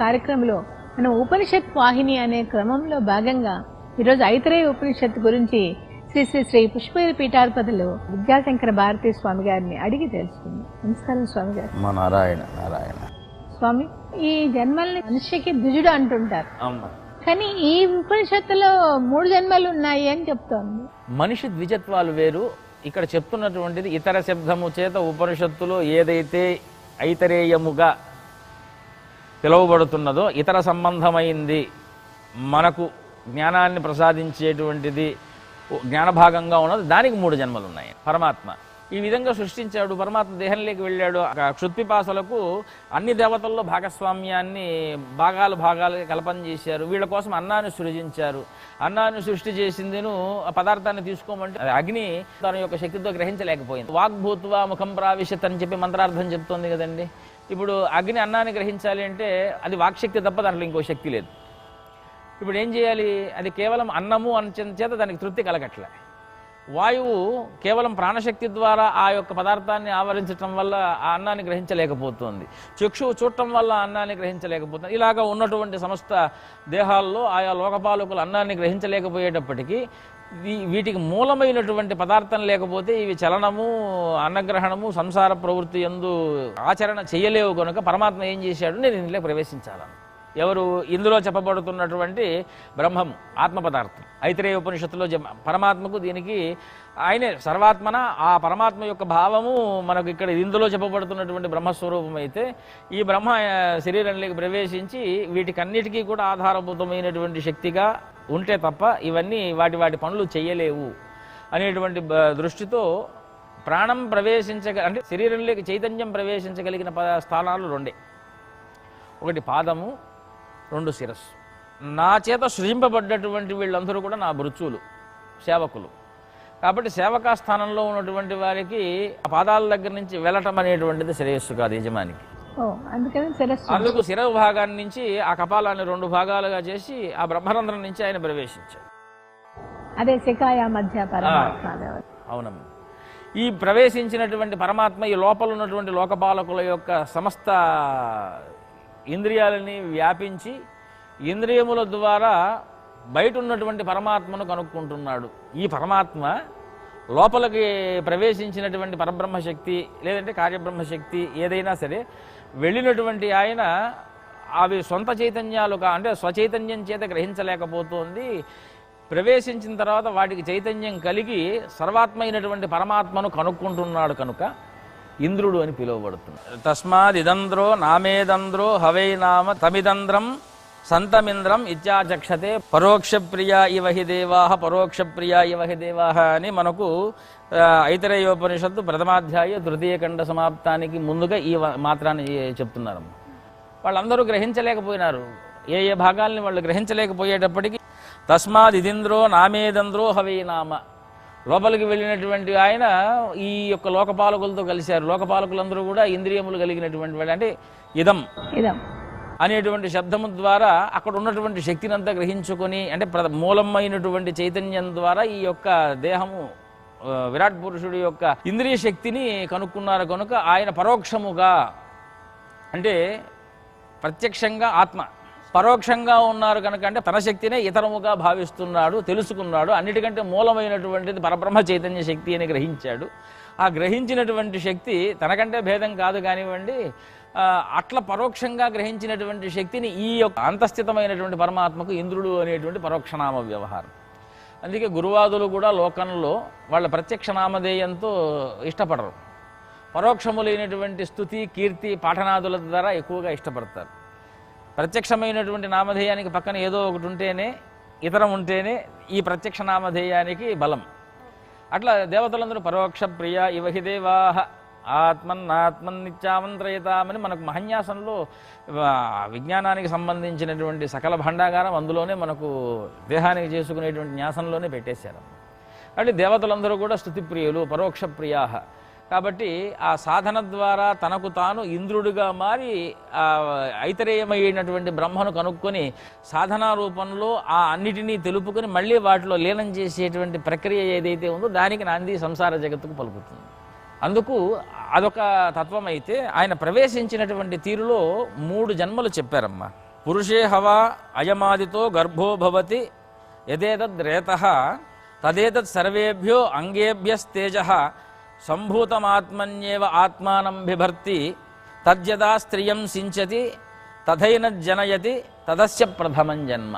కార్యక్రమంలో మనం ఉపనిషత్ వాహిని అనే క్రమంలో భాగంగా ఈరోజు ఐతరేయ ఉపనిషత్తు గురించి శ్రీ శ్రీ శ్రీ పుష్పగిరి పీఠాధిపతులు విద్యాశంకర భారతీ స్వామి గారిని అడిగి తెలుసుకుందాం. నమస్కారం స్వామి గారు. నారాయణ నారాయణ. స్వామి, ఈ జన్మల్ని మనిషికి ద్విజుడు అంటుంటారు, కానీ ఈ ఉపనిషత్తులో 3 జన్మలు ఉన్నాయి అని చెప్తోంది. మనిషి ద్విజత్వాలు వేరు. ఇక్కడ చెప్తున్నటువంటిది ఇతర శబ్దము చేత ఉపనిషత్తులో ఏదైతే ఐతరేయముగా పిలువబడుతున్నదో, ఇతర సంబంధమైంది, మనకు జ్ఞానాన్ని ప్రసాదించేటువంటిది జ్ఞానభాగంగా ఉన్నది, దానికి 3 జన్మలు ఉన్నాయి. పరమాత్మ ఈ విధంగా సృష్టించాడు. పరమాత్మ దేహంలోకి వెళ్ళాడు. క్షుత్పిపాసలకు అన్ని దేవతల్లో భాగస్వామ్యాన్ని భాగాలుగా కల్పన చేశారు. వీళ్ళ కోసం అన్నాన్ని సృజించారు. అన్నాన్ని సృష్టి చేసిందిను ఆ పదార్థాన్ని తీసుకోమంటే అగ్ని తన యొక్క శక్తితో గ్రహించలేకపోయింది. వాగ్భూత్వా ముఖం ప్రావిశత్ అని చెప్పి మంత్రార్థం చెప్తోంది కదండి. ఇప్పుడు అగ్ని అన్నాన్ని గ్రహించాలి అంటే అది వాక్శక్తి తప్ప దాంట్లో ఇంకో శక్తి లేదు. ఇప్పుడు ఏం చేయాలి? అది కేవలం అన్నము అని చేత దానికి తృప్తి కలగట్లే. వాయువు కేవలం ప్రాణశక్తి ద్వారా ఆ యొక్క పదార్థాన్ని ఆవరించటం వల్ల ఆ అన్నాన్ని గ్రహించలేకపోతుంది. చక్షువు చూడటం వల్ల అన్నాన్ని గ్రహించలేకపోతుంది. ఇలాగా ఉన్నటువంటి సమస్త దేహాల్లో ఆయా లోకపాలకులు అన్నాన్ని గ్రహించలేకపోయేటప్పటికీ వీటికి మూలమైనటువంటి పదార్థం లేకపోతే ఇవి చలనము, అన్నగ్రహణము, సంసార ప్రవృత్తి యందు ఆచరణ చేయలేవు. కనుక పరమాత్మ ఏం చేశాడు? నేను ఇందులో ప్రవేశించాలను. ఎవరు? ఇందులో చెప్పబడుతున్నటువంటి బ్రహ్మం, ఆత్మ పదార్థం. ఐతరేయ ఉపనిషత్తులో పరమాత్మకు దీనికి ఆయనే సర్వాత్మన. ఆ పరమాత్మ యొక్క భావము మనకు ఇక్కడ ఇందులో చెప్పబడుతున్నటువంటి బ్రహ్మస్వరూపం అయితే, ఈ బ్రహ్మ శరీరంలోకి ప్రవేశించి వీటికన్నిటికీ కూడా ఆధారభూతమైనటువంటి శక్తిగా ఉంటే తప్ప ఇవన్నీ వాటి పనులు చెయ్యలేవు అనేటువంటి దృష్టితో ప్రాణం అంటే శరీరంలోకి చైతన్యం ప్రవేశించగలిగిన స్థానాలు 2. ఒకటి పాదము, 2 శిరస్సు. నా చేత సృజింపబడ్డటువంటి వీళ్ళందరూ కూడా నా భృత్యులు, సేవకులు. కాబట్టి సేవకా స్థానంలో ఉన్నటువంటి వారికి ఆ పాదాల దగ్గర నుంచి వెళ్ళటం అనేటువంటిది శ్రేయస్సు కాదు యజమానికి. అందుకు శిర భాగాన్ని నుంచి ఆ కపాలాన్ని 2 భాగాలుగా చేసి ఆ బ్రహ్మరంధ్రం నుంచి ఆయన ప్రవేశించాడు. అదే శిఖాయ మధ్య పరమాత్మ. అవునమ్మా. ఈ ప్రవేశించినటువంటి పరమాత్మ ఈ లోపల ఉన్నటువంటి లోకపాలకుల యొక్క సమస్త ఇంద్రియాలని వ్యాపించి ఇంద్రియముల ద్వారా బయట ఉన్నటువంటి పరమాత్మను కనుక్కుంటున్నాడు. ఈ పరమాత్మ లోపలికి ప్రవేశించినటువంటి పరబ్రహ్మశక్తి లేదంటే కార్యబ్రహ్మశక్తి ఏదైనా సరే వెళ్ళినటువంటి ఆయన అవి సొంత చైతన్యాలు అంటే స్వచైతన్యం చేత గ్రహించలేకపోతుంది. ప్రవేశించిన తర్వాత వాటికి చైతన్యం కలిగి సర్వాత్మ అయినటువంటి పరమాత్మను కనుక్కుంటున్నాడు కనుక ఇంద్రుడు అని పిలువబడుతుంది. తస్మాదిదంద్రో నామేదంద్రో హవై నామ తమిదంద్రం సంతమింద్రం ఇత్యాచక్షతే పరోక్షప్రియా ఇవ హి దేవాః పరోక్షప్రియా ఇవ హి దేవాః అని మనకు ఐతరేయోపనిషత్తు ప్రథమాధ్యాయ తృతీయ ఖండ సమాప్తానికి ముందుగా ఈ మాత్రాన్ని చెప్తున్నారు. వాళ్ళందరూ గ్రహించలేకపోయినారు. ఏ భాగాల్ని వాళ్ళు గ్రహించలేకపోయేటప్పటికీ తస్మాదిదింద్రో నామేదంద్రో హవై నామ, లోపలికి వెళ్ళినటువంటి ఆయన ఈ యొక్క లోకపాలకులతో కలిశారు. లోకపాలకులందరూ కూడా ఇంద్రియములు కలిగినటువంటి వాళ్ళు. అంటే ఇదం అనేటువంటి శబ్దము ద్వారా అక్కడ ఉన్నటువంటి శక్తిని అంతా గ్రహించుకొని, అంటే మూలమైనటువంటి చైతన్యం ద్వారా ఈ యొక్క దేహము విరాట్ పురుషుడి యొక్క ఇంద్రియ శక్తిని కనుక్కున్నారు కనుక ఆయన పరోక్షముగా, అంటే ప్రత్యక్షంగా ఆత్మ, పరోక్షంగా ఉన్నారు కనుక అంటే తన శక్తినే ఇతరముగా భావిస్తున్నాడు, తెలుసుకున్నాడు. అన్నిటికంటే మూలమైనటువంటిది పరబ్రహ్మ చైతన్య శక్తి అని గ్రహించాడు. ఆ గ్రహించినటువంటి శక్తి తనకంటే భేదం కాదు కానివ్వండి, అట్లా పరోక్షంగా గ్రహించినటువంటి శక్తిని ఈ యొక్క అంతస్థితమైనటువంటి పరమాత్మకు ఇంద్రుడు అనేటువంటి పరోక్షనామ వ్యవహారం. అందుకే గురువాదులు కూడా లోకంలో వాళ్ళ ప్రత్యక్ష నామధేయంతో ఇష్టపడరు. పరోక్షములైనటువంటి స్తుతి, కీర్తి, పాఠనాదుల ద్వారా ఎక్కువగా ఇష్టపడతారు. ప్రత్యక్షమైనటువంటి నామధేయానికి పక్కన ఏదో ఒకటి ఉంటేనే, ఇతరం ఉంటేనే ఈ ప్రత్యక్ష నామధేయానికి బలం. అట్లా దేవతలందరూ పరోక్ష ప్రియ ఇవ హి దేవాః ఆత్మన్నిత్యామంత్రయతామని మనకు మహన్యాసంలో విజ్ఞానానికి సంబంధించినటువంటి సకల భండాగారం అందులోనే మనకు దేహానికి చేసుకునేటువంటి న్యాసంలోనే పెట్టేశారు. అంటే దేవతలందరూ కూడా స్తుతిప్రియులు, పరోక్ష ప్రియాః. కాబట్టి ఆ సాధన ద్వారా తనకు తాను ఇంద్రుడిగా మారి ఐతరేయమైనటువంటి బ్రహ్మను కనుక్కొని సాధనా రూపంలో ఆ అన్నిటినీ తెలుపుకొని మళ్ళీ వాటిలో లీనం చేసేటువంటి ప్రక్రియ ఏదైతే ఉందో దానికి నాంది సంసార జగత్తుకు పలుకుతుంది. అందుకు అదొక తత్వం అయితే ఆయన ప్రవేశించినటువంటి తీరులో 3 జన్మలు చెప్పారమ్మా. పురుషే హవా అయమాదితో గర్భో భవతి యదేతద్రేతః తదేతత్ సర్వేభ్యో అంగేభ్యస్తేజః సంభూతమాత్మన్యేవ ఆత్మానం బిభర్తి తద్యదా స్త్రియం సించతి తథైన జనయతి తదస్య ప్రథమం జన్మ.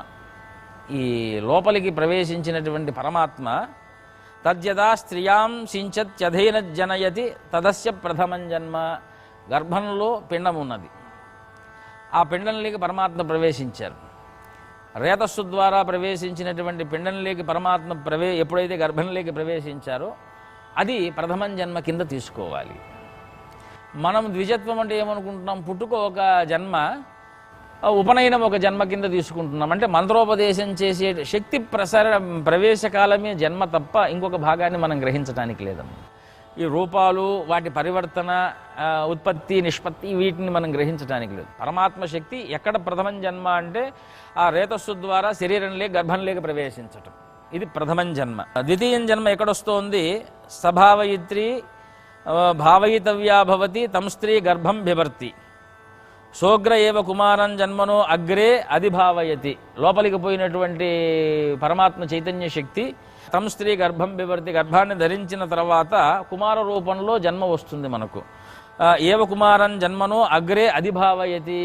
ఈ లోపలికి ప్రవేశించినటువంటి పరమాత్మ తద్యదా స్త్రియాం సించత్యధైన జనయతి తదస్య ప్రథమం జన్మ. గర్భంలో పిండం ఉన్నది, ఆ పిండంలోకి పరమాత్మ ప్రవేశించారు. రేతస్సు ద్వారా ప్రవేశించినటువంటి పిండంలోకి పరమాత్మ ఎప్పుడైతే గర్భంలోకి ప్రవేశించారో అది ప్రథమం జన్మ కింద తీసుకోవాలి. మనం ద్విజత్వం అంటే ఏమనుకుంటున్నాం, పుట్టుక ఒక జన్మ, ఉపనయనం ఒక జన్మ కింద తీసుకుంటున్నాం. అంటే మంత్రోపదేశం చేసే శక్తి ప్రవేశకాలమే జన్మ తప్ప ఇంకొక భాగాన్ని మనం గ్రహించడానికి లేదమ్మా. ఈ రూపాలు, వాటి పరివర్తన, ఉత్పత్తి, నిష్పత్తి, వీటిని మనం గ్రహించడానికి లేదు. పరమాత్మ శక్తి ఎక్కడ ప్రథమం జన్మ అంటే ఆ రేతస్సు ద్వారా శరీరంలోకి గర్భంలోకి ప్రవేశించటం, ఇది ప్రథమం జన్మ. ద్వితీయం జన్మ ఎక్కడొస్తోంది, సభావయిత్రి భావయితవ్యా భవతి తం స్త్రీ గర్భం బిభర్తి సోగ్ర ఏవ కుమారం జన్మనో అగ్రే అధిభావయతి. లోపలికి పోయినటువంటి పరమాత్మ చైతన్య శక్తి తం స్త్రీ గర్భం బిభర్తి, గర్భాన్ని ధరించిన తర్వాత కుమార రూపంలో జన్మ వస్తుంది మనకు. ఏవ కుమారం జన్మనో అగ్రే అధిభావయతి,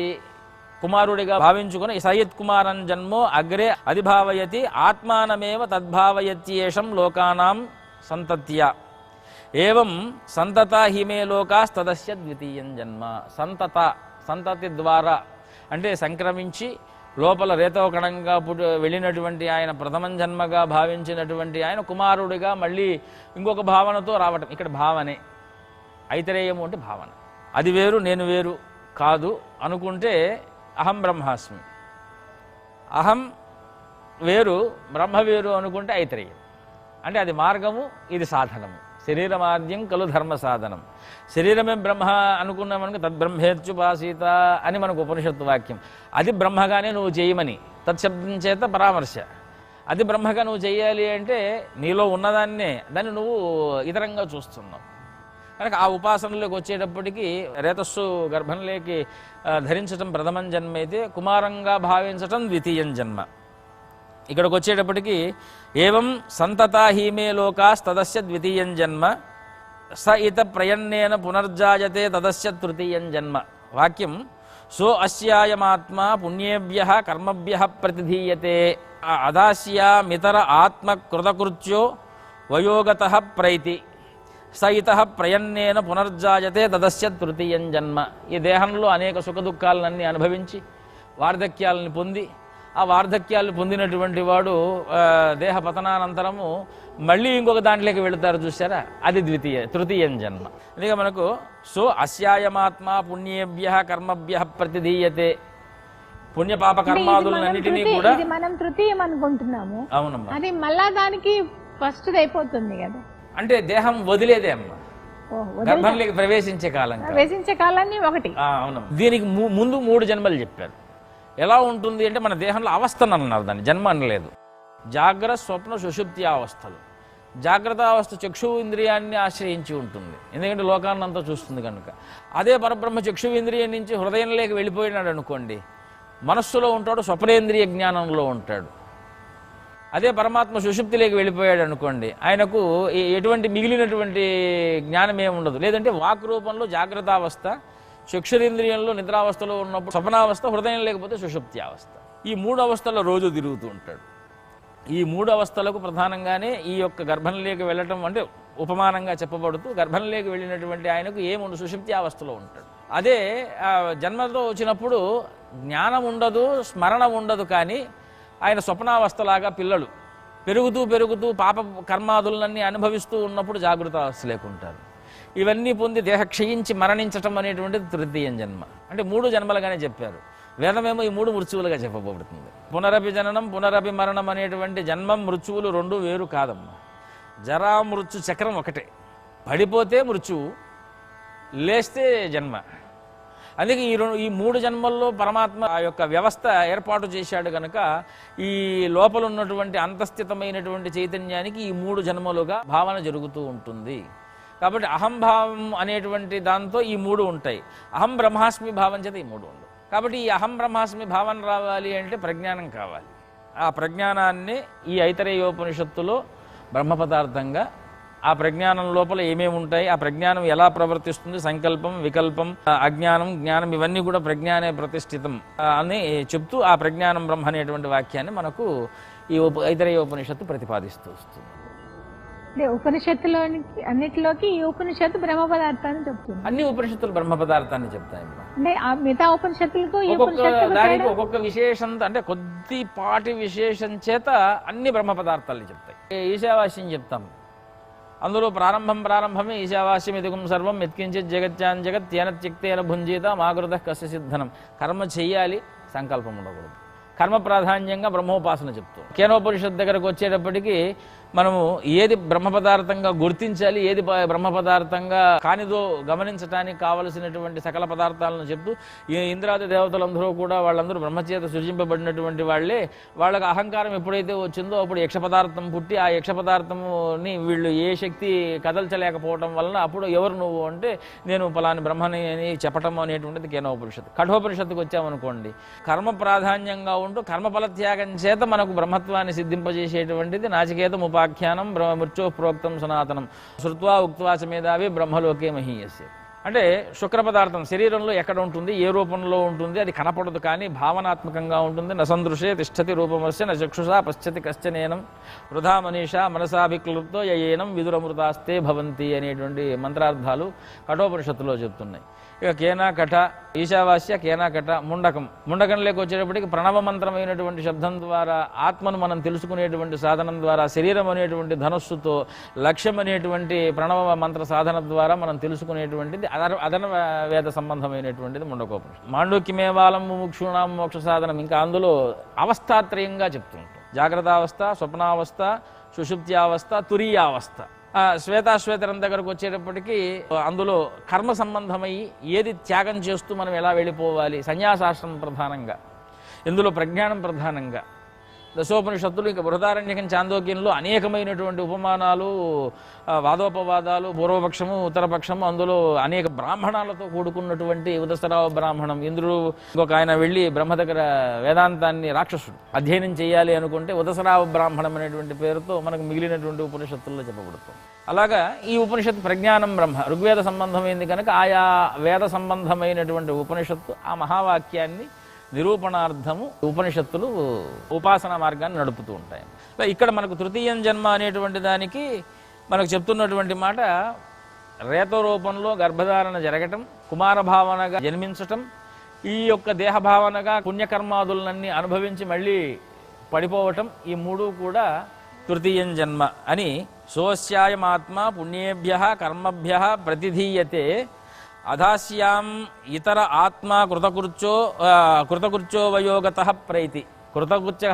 కుమారుడిగా భావించుకుని సయత్ కుమారం జన్మో అగ్రే అధిభావయతి ఆత్మానమేవ తద్భావయత్యేషం లోకానాం సంతత్య ఏవం సంతత హిమే లోకాస్తదస్య ద్వితీయం జన్మ. సంతతి ద్వారా అంటే సంక్రమించి లోపల రేతవకణంగా వెళ్ళినటువంటి ఆయన ప్రథమం జన్మగా భావించినటువంటి ఆయన కుమారుడిగా మళ్ళీ ఇంకొక భావనతో రావటం. ఇక్కడ భావనే, ఐతరేయము అంటే భావన. అది వేరు నేను వేరు కాదు అనుకుంటే అహం బ్రహ్మాస్మి, అహం వేరు బ్రహ్మ వేరు అనుకుంటే ఐతరేయం. అంటే అది మార్గము, ఇది సాధనము. శరీరమాద్యం కలు ధర్మ సాధనం. శరీరమే బ్రహ్మ అనుకున్నామనుకో తద్బ్రహ్మేత్యుపాసీత అని మనకు ఉపనిషత్తు వాక్యం. అది బ్రహ్మగానే నువ్వు చేయమని తత్శబ్దం చేత పరామర్శ. అది బ్రహ్మగా నువ్వు చేయాలి అంటే నీలో ఉన్నదాన్నే దాన్ని నువ్వు ఇతరంగా చూస్తున్నావు కనుక ఆ ఉపాసనలోకి వచ్చేటప్పటికీ రేతస్సు గర్భంలోకి ధరించటం ప్రథమం జన్మ అయితే కుమారంగా భావించటం ద్వితీయం జన్మ. ఇక్కడికి వచ్చేటప్పటికి ఏవం సంతతా హీమే లోకాస్తదస్య ద్వితీయం జన్మ స ఇత ప్రయన్నేన పునర్జాయతే తదస్య తృతీయం జన్మ. వాక్యం సో అస్యాయమాత్మా పుణ్యేభ్యః కర్మభ్యః ప్రతిధీయతే అదాస్యామితర ఆత్మ కృతకృత్యో వయోగతః ప్రైతి స ఇతః ప్రయన్నేన పునర్జాయతే తదస్య తృతీయం జన్మ. ఈ దేహంలో అనేక సుఖదుఖాలన్నీ అనుభవించి వార్ధక్యాలను పొంది ఆ వార్ధక్యాలు పొందినటువంటి వాడు దేహ పతనానంతరము మళ్ళీ ఇంకొక దాంట్లోకి వెళుతారు చూసారా, అది తృతీయం జన్మ. అందుకే మనకు సో అస్యాయమాత్మా పుణ్యేభ్యః కర్మభ్యః ప్రతిధీయతే. పుణ్యపాప కర్మాదులన్నిటినీ కూడా మనం తృతీయం అనుకుంటున్నాము. అవునమ్మా, అది మళ్ళా దానికి ఫస్ట్ అయిపోతుంది కదా. అంటే దేహం వదిలేదే అమ్మా, గర్భంలోకి ప్రవేశించే కాలాన్ని ఒకటి. అవునమ్మా, దీనికి ముందు 3 జన్మలు చెప్పారు. ఎలా ఉంటుంది అంటే మన దేహంలో అవస్థను అన్నారు, దాన్ని జన్మ అనలేదు. జాగ్రత్త స్వప్న సుషుప్తి అవస్థలు. జాగ్రత్త అవస్థ చక్షు ఇంద్రియాన్ని ఆశ్రయించి ఉంటుంది, ఎందుకంటే లోకాన్నంతా చూస్తుంది కనుక. అదే పరబ్రహ్మ చక్షు ఇంద్రియం నుంచి హృదయంలోకి వెళ్ళిపోయినాడు అనుకోండి, మనస్సులో ఉంటాడు, స్వప్నేంద్రియ జ్ఞానంలో ఉంటాడు. అదే పరమాత్మ సుషుప్తిలోకి వెళ్ళిపోయాడు అనుకోండి, ఆయనకు ఎటువంటి మిగిలినటువంటి జ్ఞానం ఏముండదు. లేదంటే వాక్ రూపంలో జాగ్రత్త అవస్థ, చక్షురింద్రియంలో నిద్రావస్థలో ఉన్నప్పుడు స్వప్నావస్థ, హృదయం లేకపోతే సుషుప్తి అవస్థ. ఈ 3 అవస్థల్లో రోజు తిరుగుతూ ఉంటాడు. ఈ 3 అవస్థలకు ప్రధానంగానే ఈ యొక్క గర్భంలోకి వెళ్ళటం అంటే ఉపమానంగా చెప్పబడుతూ గర్భంలోకి వెళ్ళినటువంటి ఆయనకు ఏముండదు, సుషుప్తి అవస్థలో ఉంటాడు. అదే జన్మతో వచ్చినప్పుడు జ్ఞానం ఉండదు, స్మరణ ఉండదు, కానీ ఆయన స్వప్నావస్థలాగా పిల్లలు పెరుగుతూ పాప కర్మాదులన్నీ అనుభవిస్తూ ఉన్నప్పుడు జాగృత అవస్థ లేకుంటారు. ఇవన్నీ పొంది దేహ క్షయించి మరణించటం అనేటువంటిది తృతీయం జన్మ. అంటే 3 జన్మలుగానే చెప్పారు. వేదమేమో ఈ 3 మృత్యువులుగా చెప్పబడుతుంది. పునరపి జననం పునరపి మరణం అనేటువంటి జన్మం మృత్యువులు 2 వేరు కాదమ్మా. జరా మృత్యు చక్రం ఒకటే. పడిపోతే మృత్యువు, లేస్తే జన్మ. అందుకే ఈ 3 జన్మల్లో పరమాత్మ ఆ యొక్క వ్యవస్థ ఏర్పాటు చేశాడు కనుక ఈ లోపల ఉన్నటువంటి అంతస్థితమైనటువంటి చైతన్యానికి ఈ 3 జన్మలుగా భావన జరుగుతూ ఉంటుంది. కాబట్టి అహంభావం అనేటువంటి దాంతో ఈ మూడు ఉంటాయి. అహం బ్రహ్మాస్మి భావం చేత ఈ మూడు ఉండవు. కాబట్టి ఈ అహం బ్రహ్మాస్మి భావన రావాలి అంటే ప్రజ్ఞానం కావాలి. ఆ ప్రజ్ఞానాన్ని ఈ ఐతరేయోపనిషత్తులో బ్రహ్మ పదార్థంగా, ఆ ప్రజ్ఞానం లోపల ఏమేమి ఉంటాయి, ఆ ప్రజ్ఞానం ఎలా ప్రవర్తిస్తుంది, సంకల్పం, వికల్పం, అజ్ఞానం, జ్ఞానం ఇవన్నీ కూడా ప్రజ్ఞానే ప్రతిష్ఠితం అని చెప్తూ ఆ ప్రజ్ఞానం బ్రహ్మ అనేటువంటి వాక్యాన్ని మనకు ఈ ఐతరేయోపనిషత్తు ప్రతిపాదిస్తూ వస్తుంది. అంటే ఉపనిషత్తులోనికి అన్నిటిలోకి ఈ ఉపనిషత్తు బ్రహ్మ పదార్థాన్ని చెప్తుంది. అన్ని ఉపనిషత్తులు బ్రహ్మ పదార్థాన్ని చెప్తాయి. అంటే ఆ మిగతా ఉపనిషత్తులకు ఈ ఒక్కొక్క ఉపనిషత్తులకు దానికి తేడా? ఒక్కొక్క విశేషం, అంటే కొద్దిపాటి విశేషం చేత అన్ని బ్రహ్మ పదార్థాలు చెప్తాయి. ఈశావాస్యం చెప్తాం, అందులో ప్రారంభమే ఈశావాస్యం ఇదిగుం సర్వం యత్కించిత్ జగత్యాన్ జగత్ తేన త్యక్తేన భుంజీత మాగృత కస్య సిద్ధనం. కర్మ చెయ్యాలి, సంకల్పం ఉండకూడదు. కర్మ ప్రాధాన్యంగా బ్రహ్మోపాసన చెప్తూ, కేనోపనిషత్ దగ్గరకు వచ్చేటప్పటికి మనము ఏది బ్రహ్మ పదార్థంగా గుర్తించాలి, ఏది బ్రహ్మ పదార్థంగా కానిదో గమనించడానికి కావలసినటువంటి సకల పదార్థాలను చెప్తూ, ఈ ఇంద్రాది దేవతలందరూ కూడా వాళ్ళందరూ బ్రహ్మచేత సృజింపబడినటువంటి వాళ్ళే. వాళ్ళకి అహంకారం ఎప్పుడైతే వచ్చిందో అప్పుడు యక్ష పదార్థం పుట్టి, ఆ యక్ష పదార్థముని వీళ్ళు ఏ శక్తి కదల్చలేకపోవడం వలన అప్పుడు ఎవరు నువ్వు అంటే నేను పలాని బ్రహ్మని అని చెప్పటం అనేటువంటిది కేనోపనిషత్తు. కఠోపనిషత్తుకు వచ్చామనుకోండి, కర్మ ప్రాధాన్యంగా ఉంటూ కర్మఫల త్యాగం చేత మనకు బ్రహ్మత్వాన్ని సిద్ధింపజేసేటువంటిది నాచికేతం ఉపాఖ్యానం మృత్యో ప్రోక్తం సనాతనం శృత్వా ఉక్త్వా చ మేధావి బ్రహ్మలోకే మహీయస్య. అంటే శుక్ర పదార్థం శరీరంలో ఎక్కడ ఉంటుంది, ఏ రూపంలో ఉంటుంది, అది కనపడదు, కానీ భావనాత్మకంగా ఉంటుంది. నసందృశే తిష్టతి రూపమస్య న చక్షుషా పశ్చతి కశ్చనేనం వృధా మనీషా మనసాభిక్లుప్తో యయేనం విదురమృతాస్తే భవంతి అనేటువంటి మంత్రార్థాలు కఠోపనిషత్తులో చెప్తున్నాయి. ఇక కేనా కఠ, ఈశావాస్య కేనా కఠ, ముండకంలోకి వచ్చేటప్పటికి ప్రణవ మంత్రమైనటువంటి శబ్దం ద్వారా ఆత్మను మనం తెలుసుకునేటువంటి సాధనం ద్వారా, శరీరం అనేటువంటి ధనస్సుతో లక్ష్యం అనేటువంటి ప్రణవ మంత్ర సాధన ద్వారా మనం తెలుసుకునేటువంటిది అదన వేద సంబంధమైనటువంటిది ముండకోపనిషత్తు. మాండూక్యమేవాలం ముముక్షూణాం మోక్ష సాధనం. ఇంకా అందులో అవస్థాత్రయంగా చెప్తుంటాం. జాగ్రత్తావస్థ, స్వప్నావస్థ, సుషుప్త్యావస్థ, తురీయావస్థ. శ్వేతాశ్వేతరం దగ్గరకు వచ్చేటప్పటికీ అందులో కర్మ సంబంధమై ఏది త్యాగం చేస్తూ మనం ఎలా వెళ్ళిపోవాలి, సన్యాసాశ్రమం ప్రధానంగా, ఇందులో ప్రజ్ఞానం ప్రధానంగా. దశోపనిషత్తులు ఇంకా బృహదారణ్యకం, చాందోక్యంలో అనేకమైనటువంటి ఉపమానాలు, వాదోపవాదాలు, పూర్వపక్షము, ఉత్తరపక్షము, అందులో అనేక బ్రాహ్మణాలతో కూడుకున్నటువంటి ఉదసరావ బ్రాహ్మణం. ఇంద్రుడు ఇంకొక ఆయన వెళ్ళి బ్రహ్మ దగ్గర వేదాంతాన్ని రాక్షసుడు అధ్యయనం చేయాలి అనుకుంటే ఉదసరావ బ్రాహ్మణం అనేటువంటి పేరుతో మనకు మిగిలినటువంటి ఉపనిషత్తుల్లో చెప్పబడుతుంది. అలాగా ఈ ఉపనిషత్తు ప్రజ్ఞానం బ్రహ్మ ఋగ్వేద సంబంధమైంది కనుక ఆయా వేద సంబంధమైనటువంటి ఉపనిషత్తు ఆ మహావాక్యాన్ని నిరూపణార్థము ఉపనిషత్తులు ఉపాసనా మార్గాన్ని నడుపుతూ ఉంటాయి. ఇక్కడ మనకు తృతీయం జన్మ అనేటువంటి దానికి మనకు చెప్తున్నటువంటి మాట, రేత రూపంలో గర్భధారణ జరగటం, కుమార భావనగా జన్మించటం, ఈ యొక్క దేహ భావనగా పుణ్యకర్మాదులన్నీ అనుభవించి మళ్ళీ పడిపోవటం, ఈ మూడు కూడా తృతీయం జన్మ అని. సోస్యాయమాత్మ పుణ్యేభ్య కర్మభ్య ప్రతిధీయతే అధాస్యాం ఇతర ఆత్మ కృతకృత్యో వయోగత ప్రైతి. కృతకృత్య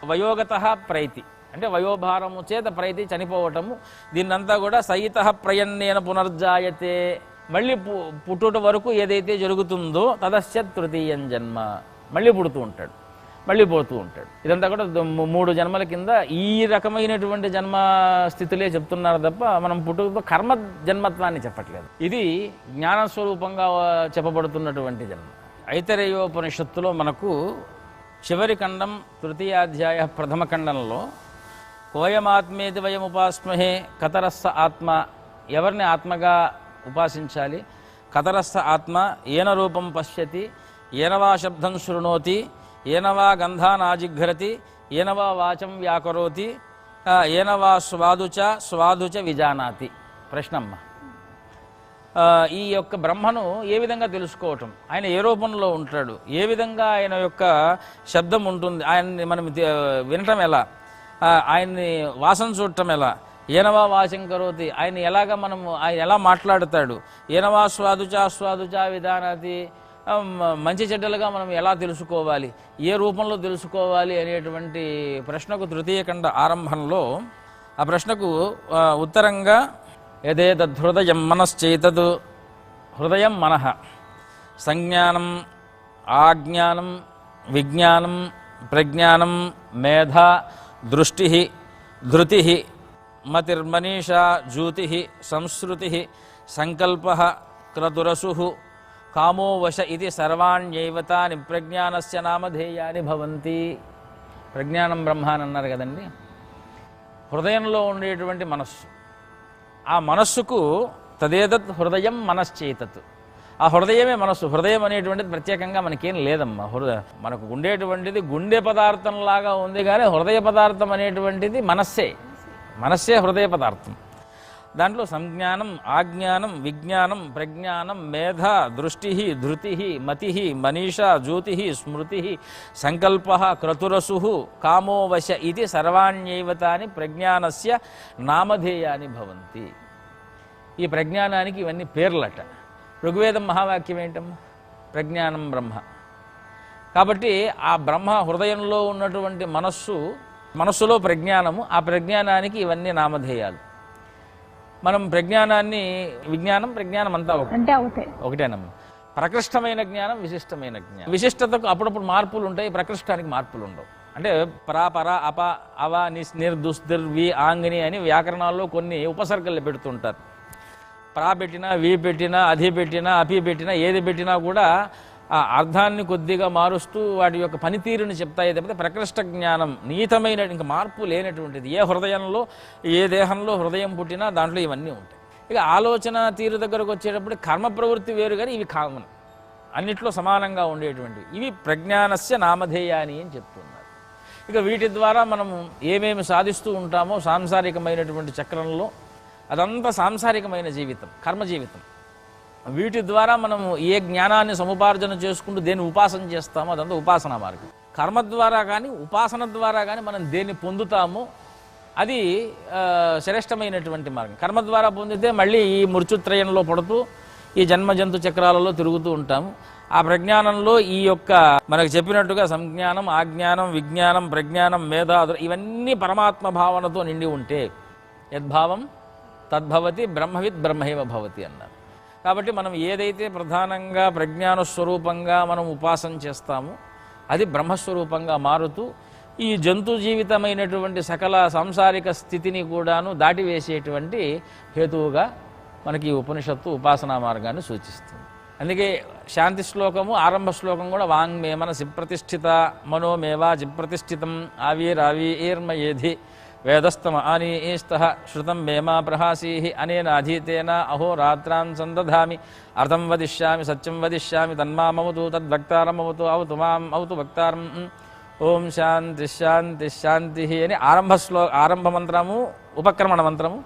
వయోగత ప్రైతి అంటే వయోభారము చేత ప్రైతి, చనిపోవటము. దీన్నంతా కూడా సయిత ప్రయన్నేన పునర్జాయతే, మళ్ళీ పుట్టుట వరకు ఏదైతే జరుగుతుందో తదస్య తృతీయం జన్మ, మళ్ళీ పుడుతూ ఉంటాడు, మళ్ళీ పోతూ ఉంటాడు. ఇదంతా కూడా 3 జన్మల కింద ఈ రకమైనటువంటి జన్మ స్థితిలే చెప్తున్నారు తప్ప మనం పుట్టుకతో కర్మ జన్మత్వాన్ని చెప్పట్లేదు. ఇది జ్ఞానస్వరూపంగా చెప్పబడుతున్నటువంటి జన్మ. ఐతరేయోపనిషత్తులో మనకు చివరి ఖండం తృతీయాధ్యాయ ప్రథమ ఖండంలో కోయమాత్మేతి వయం ఉపాస్మహే కతరస్స ఆత్మ, ఎవరిని ఆత్మగా ఉపాసించాలి, కతరస్స ఆత్మ ఏన రూపం పశ్యతి, ఏనవా శబ్దం శృణోతి, ఏనవా గంధానాజిఘ్రతి, ఏనవా వాచం వ్యాకరోతి, ఏనవా స్వాదుచ విజానాతి. ప్రశ్నమ్మ, ఈ యొక్క బ్రహ్మను ఏ విధంగా తెలుసుకోవటం, ఆయన ఏ రూపంలో ఉంటాడు, ఏ విధంగా ఆయన యొక్క శబ్దం ఉంటుంది, ఆయన్ని మనం వినటం ఎలా, ఆయన్ని వాసన చూడటం ఎలా, ఏనవా వాచం కరోతి, ఆయన ఎలాగా మనము ఆయన ఎలా మాట్లాడతాడు, ఏనవా స్వాదుచ విధానాతి, మంచి చెడ్డలుగా మనం ఎలా తెలుసుకోవాలి, ఏ రూపంలో తెలుసుకోవాలి అనేటువంటి ప్రశ్నకు తృతీయ ఖండ ఆరంభంలో ఆ ప్రశ్నకు ఉత్తరంగా యదేతద్ధృదయం మనశ్చేతత్, హృదయం మనః, సంజ్ఞానం ఆజ్ఞానం విజ్ఞానం ప్రజ్ఞానం మేధ దృష్టి ధృతి మతిర్మనీషా జ్యోతి సంశ్రుతి సంకల్ప క్రతురసు కామో వశ ఇది సర్వాణ్యైవతాని ప్రజ్ఞానస్య నామధేయాని భవంతి. ప్రజ్ఞానం బ్రహ్మ అని అన్నారు కదండి. హృదయంలో ఉండేటువంటి మనస్సు, ఆ మనస్సుకు తదేదత్ హృదయం మనశ్చేతత్, ఆ హృదయమే మనస్సు. హృదయం అనేటువంటిది ప్రత్యేకంగా మనకేం లేదమ్మా. మనకు ఉండేటువంటిది గుండె పదార్థంలాగా ఉంది, కానీ హృదయ పదార్థం అనేటువంటిది మనస్సే హృదయ పదార్థం. దాంట్లో సంజ్ఞానం, ఆజ్ఞానం, విజ్ఞానం, ప్రజ్ఞానం, మేధ, దృష్టి, ధృతి, మతి, మనీషా, జ్యోతి, స్మృతి, సంకల్ప, క్రతురసు, కామో వశ ఇది సర్వాణ్యైవతాని ప్రజ్ఞానస్య నామధేయాని భవంతి. ఈ ప్రజ్ఞానానికి ఇవన్నీ పేర్లట. ఋగ్వేదం మహావాక్యం ఏంటమ్మా? ప్రజ్ఞానం బ్రహ్మ. కాబట్టి ఆ బ్రహ్మ హృదయంలో ఉన్నటువంటి మనస్సులో ప్రజ్ఞానము, ఆ ప్రజ్ఞానానికి ఇవన్నీ నామధేయాలు. మనం ప్రజ్ఞానాన్ని, ప్రజ్ఞానం అంతా ఒకటేనమ్మా. ప్రకృష్టమైన జ్ఞానం, విశిష్టమైన జ్ఞానం. విశిష్టతకు అప్పుడప్పుడు మార్పులు ఉంటాయి, ప్రకృష్టానికి మార్పులు ఉండవు. అంటే పర, అప, అవ, నిర్, దుస్దిర్, వి, ఆంగిని అని వ్యాకరణాల్లో కొన్ని ఉపసర్గలు పెడుతుంటారు. ప్రా పెట్టినా, వి పెట్టినా, అధి పెట్టినా, అపి పెట్టినా, ఏది పెట్టినా కూడా ఆ అర్థాన్ని కొద్దిగా మారుస్తూ వాటి యొక్క పనితీరుని చెప్తాయి తప్పితే ప్రకృష్ట జ్ఞానం నీతమైన, ఇంకా మార్పు లేనటువంటిది. ఏ హృదయంలో, ఏ దేహంలో హృదయం పుట్టినా దాంట్లో ఇవన్నీ ఉంటాయి. ఇక ఆలోచన తీరు దగ్గరకు వచ్చేటప్పుడు కర్మ ప్రవృత్తి వేరు, కానీ ఇవి కామన్, అన్నిట్లో సమానంగా ఉండేటువంటివి. ఇవి ప్రజ్ఞానస్య నామధేయాని అని చెప్తున్నారు. ఇక వీటి ద్వారా మనము ఏమేమి సాధిస్తూ ఉంటామో సాంసారికమైనటువంటి చక్రంలో, అదంతా సాంసారికమైన జీవితం, కర్మ జీవితం. వీటి ద్వారా మనము ఏ జ్ఞానాన్ని సముపార్జన చేసుకుంటూ దేన్ని ఉపాసన చేస్తామో అదంతా ఉపాసనా మార్గం. కర్మ ద్వారా కానీ ఉపాసన ద్వారా కానీ మనం దేన్ని పొందుతామో అది శ్రేష్టమైనటువంటి మార్గం. కర్మ ద్వారా పొందితే మళ్ళీ ఈ మృత్యుత్రయంలో పడుతూ ఈ జన్మజంతు చక్రాలలో తిరుగుతూ ఉంటాము. ఆ ప్రజ్ఞానంలో ఈ యొక్క మనకు చెప్పినట్టుగా సంజ్ఞానం, ఆజ్ఞానం, విజ్ఞానం, ప్రజ్ఞానం, మేధ ఇవన్నీ పరమాత్మ భావనతో నిండి ఉంటే యద్భావం తద్భవతి బ్రహ్మవిద్ బ్రహ్మైవ భవతి అన్నారు. కాబట్టి మనం ఏదైతే ప్రధానంగా ప్రజ్ఞాన స్వరూపంగా మనం ఉపాసన చేస్తామో అది బ్రహ్మస్వరూపంగా మారుతూ ఈ జంతు జీవితమైనటువంటి సకల సాంసారిక స్థితిని కూడాను దాటివేసేటువంటి హేతువుగా మనకి ఈ ఉపనిషత్తు ఉపాసనా మార్గాన్ని సూచిస్తుంది. అందుకే శాంతి శ్లోకము, ఆరంభ శ్లోకం కూడా వాంగ్మే మనసి ప్రతిష్ఠిత మనోమేవా జిప్రతిష్ఠితం ఆవిర్మయేధి వేదస్తమ ఆనీస్తః శృతం మేమా ప్రహాసీ అనేన అధీతేన అహోరాత్రాన్ సందధామి అర్థం వదిష్యామి సత్యం వదిష్యామి తన్మామవతు తద్భక్తారమవతు అవతు మాం అవతు భక్తారం. ఓం శాంతి శాంతి శాంతి అని ఆరంభ మంత్రము, ఉపక్రమణ మంత్రము,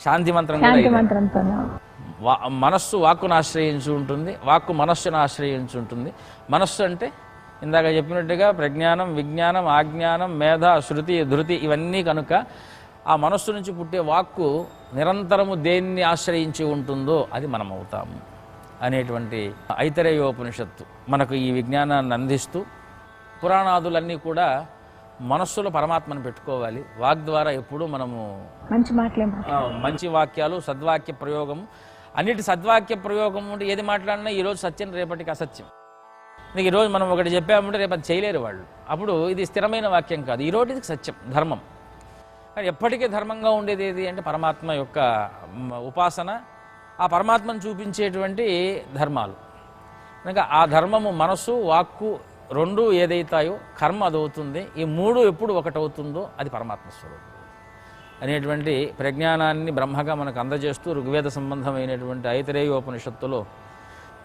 శాంతి మంత్రం కూడా. మనస్సు వాక్కును ఆశ్రయించి ఉంటుంది, వాక్కు మనస్సును ఆశ్రయించి ఉంటుంది. మనస్సు అంటే ఇందాక చెప్పినట్టుగా ప్రజ్ఞానం, విజ్ఞానం, ఆజ్ఞానం, మేధ, శృతి, ధృతి ఇవన్నీ కనుక ఆ మనస్సు నుంచి పుట్టే వాక్కు నిరంతరము దేన్ని ఆశ్రయించి ఉంటుందో అది మనం అవుతాము అనేటువంటి ఐతరేయోపనిషత్తు మనకు ఈ విజ్ఞానాన్ని అందిస్తూ, పురాణాదులన్నీ కూడా మనస్సులో పరమాత్మను పెట్టుకోవాలి. వాక్ ద్వారా ఎప్పుడూ మనము మంచి వాక్యాలు, సద్వాక్య ప్రయోగం, అన్నిటి సద్వాక్య ప్రయోగం ఉంటే ఏది మాట్లాడినా ఈరోజు సత్యం, రేపటికి అసత్యం. నీకు ఈరోజు మనం ఒకటి చెప్పామంటే రేపు అది చేయలేరు వాళ్ళు. అప్పుడు ఇది స్థిరమైన వాక్యం కాదు. ఈరోజు ఇది సత్యం, ధర్మం. కానీ ఎప్పటికీ ధర్మంగా ఉండేది ఏది అంటే పరమాత్మ యొక్క ఉపాసన, ఆ పరమాత్మను చూపించేటువంటి ధర్మాలు. కనుక ఆ ధర్మము మనస్సు, వాక్కు రెండు ఏదైతాయో కర్మ అదవుతుంది. ఈ మూడు ఎప్పుడు ఒకటవుతుందో అది పరమాత్మ స్వరూపం అనేటువంటి ప్రజ్ఞానాన్ని బ్రహ్మగా మనకు అందజేస్తూ ఋగ్వేద సంబంధమైనటువంటి ఐతరేయోపనిషత్తులో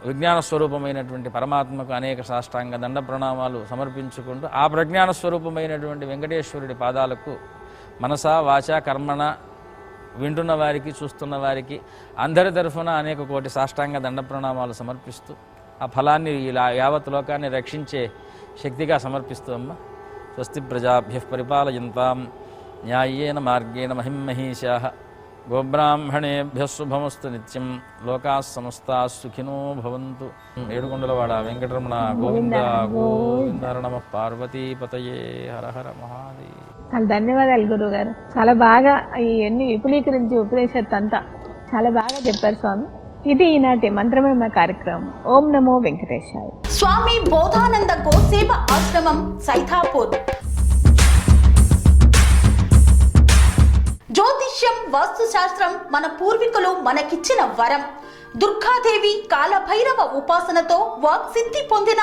విజ్ఞాన స్వరూపమైనటువంటి పరమాత్మకు అనేక సాష్టాంగ దండ ప్రణామాలు సమర్పించుకుంటూ ఆ ప్రజ్ఞాన స్వరూపమైనటువంటి వెంకటేశ్వరుడి పాదాలకు మనసా వాచా కర్మణ వింటున్న వారికి, చూస్తున్న వారికి అందరి తరఫున అనేక కోటి సాష్టాంగ దండ ప్రణామాలు సమర్పిస్తూ ఆ ఫలాన్ని ఇలా యావత్ లోకాన్ని రక్షించే శక్తిగా సమర్పిస్తూ అమ్మ. స్వస్తి ప్రజాభ్యః పరిపాలయంతాం న్యాయేన మార్గేణ మహిమహీషాః గోబ్రాహ్మణేభ్యः శుభమస్తు నిత్యం లోకాः సమస్తాः సుఖినో భవంతు. ఏడుకొండలవాడ వెంకటరమణ గోవింద గోవింద. నమః పార్వతీపతయే. హర హర మహాదేవ్. చాలా ధన్యవాదాలు గురువు గారు. చాలా బాగా ఇవన్నీ విపులీకరించి ఉపదేశత్తు అంతా చాలా బాగా చెప్పారు స్వామి. ఇది ఈనాటి మంత్రమేమ కార్యక్రమం. ఓం నమో వెంకటేశాయ. స్వామి బోధానంద గోసేవ ఆశ్రమం సైథాపూర్. జ్యోతిష జ్యోతిష్యం, వాస్తుశాస్త్రం మన పూర్వీకులు మనకిచ్చిన వరం. దుర్గాదేవి, కాలభైరవ ఉపాసనతో వాక్సిద్ధి పొందిన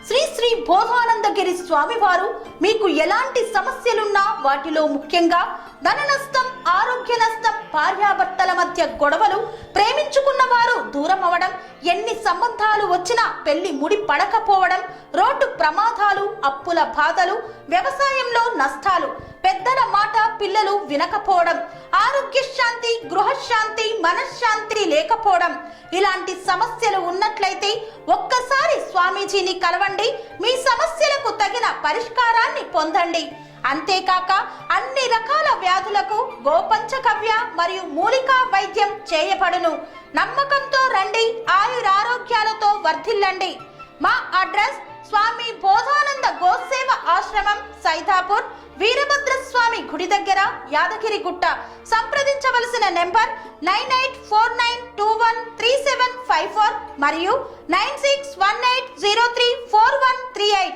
శ్రీ శ్రీ బోధానందగిరి స్వామివారు మీకు ఎలాంటి సమస్యలున్నా, వాటిలో ముఖ్యంగా ధన నష్టం, ఆరోగ్య నష్టం, భార్యాభర్తల మధ్య గొడవలు, ప్రేమించుకున్న వారు దూరం అవడం, ఎన్ని సంబంధాలు వచ్చినా పెళ్లి ముడి పడకపోవడం, రోడ్డు ప్రమాదాలు, అప్పుల బాధలు, వ్యవసాయంలో నష్టాలు, పెద్దల మాట పిల్లలు వినకపోవడం, ఆరోగ్య శాంతి, గృహశాంతి, మనశ్శాంతి లేకపోవడం, ఇలాంటి సమస్యలు ఉన్నట్లయితే ఒక్కసారి స్వామీజీని కలవండి. మీ సమస్యలకు తగిన పరిష్కారాన్ని పొందండి. అంతేకాక అన్ని రకాల వ్యాధులకు గోపంచకవ్య మరియు మూలికా వైద్యం చేయబడును. నమ్మకంతో రండి, ఆయురారోగ్యాలతో వర్ధిల్లండి. మా అడ్రస్ స్వామి బోధానంద గోసేవ ఆశ్రమం, సైదాపూర్, వీరభద్రస్వామి గుడి దగ్గర, యాదగిరిగుట్ట. సంప్రదించవలసిన నెంబర్ 9849213754 మరియు 9618034138.